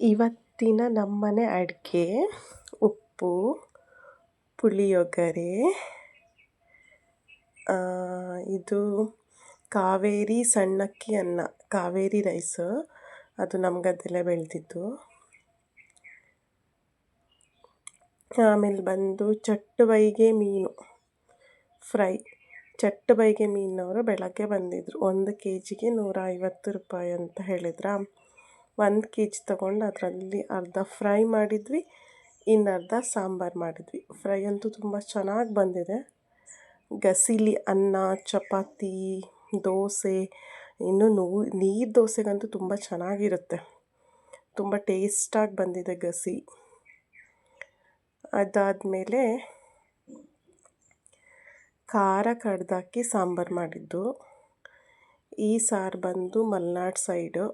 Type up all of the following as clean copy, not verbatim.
ಇವತ್ತಿನ ನಮ್ಮನೆ ಅಡುಗೆ ಉಪ್ಪು, ಪುಳಿಯೋಗರೆ, ಇದು ಕಾವೇರಿ ಸಣ್ಣಕ್ಕಿ ಅನ್ನ, ಕಾವೇರಿ ರೈಸು, ಅದು ನಮ್ಮ ಗದ್ದೆಲ್ಲೇ ಬೆಳೆದಿದ್ದು. ಆಮೇಲೆ ಬಂದು ಚಟ್ಟುಬೈಗೆ ಮೀನು ಫ್ರೈ. ಚಟ್ಟುಬೈಗೆ ಮೀನವರು ಬೆಳಗ್ಗೆ ಬಂದಿದ್ದರು. 1 kgಗೆ 150 ರೂಪಾಯಿ ಅಂತ ಹೇಳಿದ್ರಾ. 1 kg ತೊಗೊಂಡು ಅದರಲ್ಲಿ ಅರ್ಧ ಫ್ರೈ ಮಾಡಿದ್ವಿ, ಇನ್ನರ್ಧ ಸಾಂಬಾರು ಮಾಡಿದ್ವಿ. ಫ್ರೈ ಅಂತೂ ತುಂಬ ಚೆನ್ನಾಗಿ ಬಂದಿದೆ. ಗಸಿಲಿ ಅನ್ನ, ಚಪಾತಿ, ದೋಸೆ, ಇನ್ನು ನೀರು ದೋಸೆಗಂತೂ ತುಂಬ ಚೆನ್ನಾಗಿರುತ್ತೆ. ತುಂಬ ಟೇಸ್ಟಾಗಿ ಬಂದಿದೆ ಗಸಿ. ಅದಾದಮೇಲೆ ಖಾರ ಕಡ್ದಾಕಿ ಸಾಂಬಾರು ಮಾಡಿದ್ದು. ಈ ಸಾರು ಬಂದು ಮಲೆನಾಡು ಸೈಡು.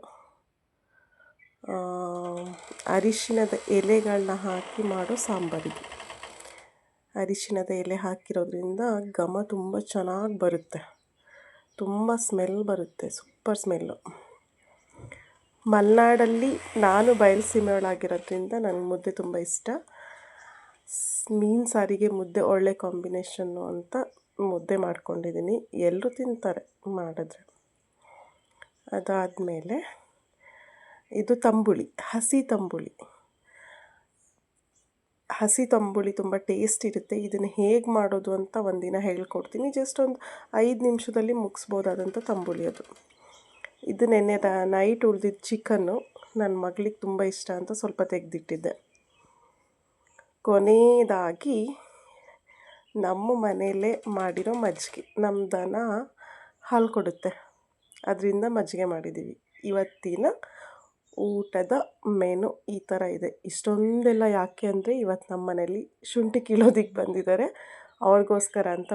ಅರಿಶಿಣದ ಎಲೆಗಳನ್ನ ಹಾಕಿ ಮಾಡೋ ಸಾಂಬಾರಿದು. ಅರಿಶಿಣದ ಎಲೆ ಹಾಕಿರೋದ್ರಿಂದ ಘಮ ತುಂಬ ಚೆನ್ನಾಗಿ ಬರುತ್ತೆ, ತುಂಬ ಸ್ಮೆಲ್ ಬರುತ್ತೆ, ಸೂಪರ್ ಸ್ಮೆಲ್ಲು. ಮಲೆನಾಡಲ್ಲಿ ನಾನು ಬಯಲುಸೀಮೆಯವಳಾಗಿರೋದ್ರಿಂದ ನನಗೆ ಮುದ್ದೆ ತುಂಬ ಇಷ್ಟ. ಮೀನು ಸಾರಿಗೆ ಮುದ್ದೆ ಒಳ್ಳೆ ಕಾಂಬಿನೇಷನ್ನು ಅಂತ ಮುದ್ದೆ ಮಾಡ್ಕೊಂಡಿದ್ದೀನಿ. ಎಲ್ಲರೂ ತಿಂತಾರೆ ಮಾಡಿದ್ರೆ. ಅದಾದಮೇಲೆ ಇದು ತಂಬುಳಿ, ಹಸಿ ತಂಬುಳಿ. ಹಸಿ ತಂಬುಳಿ ತುಂಬ ಟೇಸ್ಟ್ ಇರುತ್ತೆ. ಇದನ್ನು ಹೇಗೆ ಮಾಡೋದು ಅಂತ ಒಂದಿನ ಹೇಳ್ಕೊಡ್ತೀನಿ. ಜಸ್ಟ್ ಒಂದು 5 ನಿಮಿಷದಲ್ಲಿ ಮುಗಿಸ್ಬೋದಾದಂಥ ತಂಬುಳಿ ಅದು. ಇದು ನೆನ್ನೆ ನೈಟ್ ಉಳಿದಿದ್ದ ಚಿಕನ್ನು ನನ್ನ ಮಗಳಿಗೆ ತುಂಬ ಇಷ್ಟ ಅಂತ ಸ್ವಲ್ಪ ತೆಗೆದಿಟ್ಟಿದ್ದೆ. ಕೊನೆಯದಾಗಿ ನಮ್ಮ ಮನೆಯಲ್ಲೇ ಮಾಡಿರೋ ಮಜ್ಜಿಗೆ. ನಮ್ಮ ದನ ಹಾಲು ಕೊಡುತ್ತೆ, ಅದರಿಂದ ಮಜ್ಜಿಗೆ ಮಾಡಿದ್ದೀವಿ. ಇವತ್ತಿನ ಊಟದ ಮೆನು ಈ ಥರ ಇದೆ. ಇಷ್ಟೊಂದೆಲ್ಲ ಯಾಕೆ ಅಂದರೆ ಇವತ್ತು ನಮ್ಮ ಮನೇಲಿ ಶುಂಠಿ ಕೀಳೋದಕ್ಕೆ ಬಂದಿದ್ದಾರೆ, ಅವ್ರಿಗೋಸ್ಕರ ಅಂತ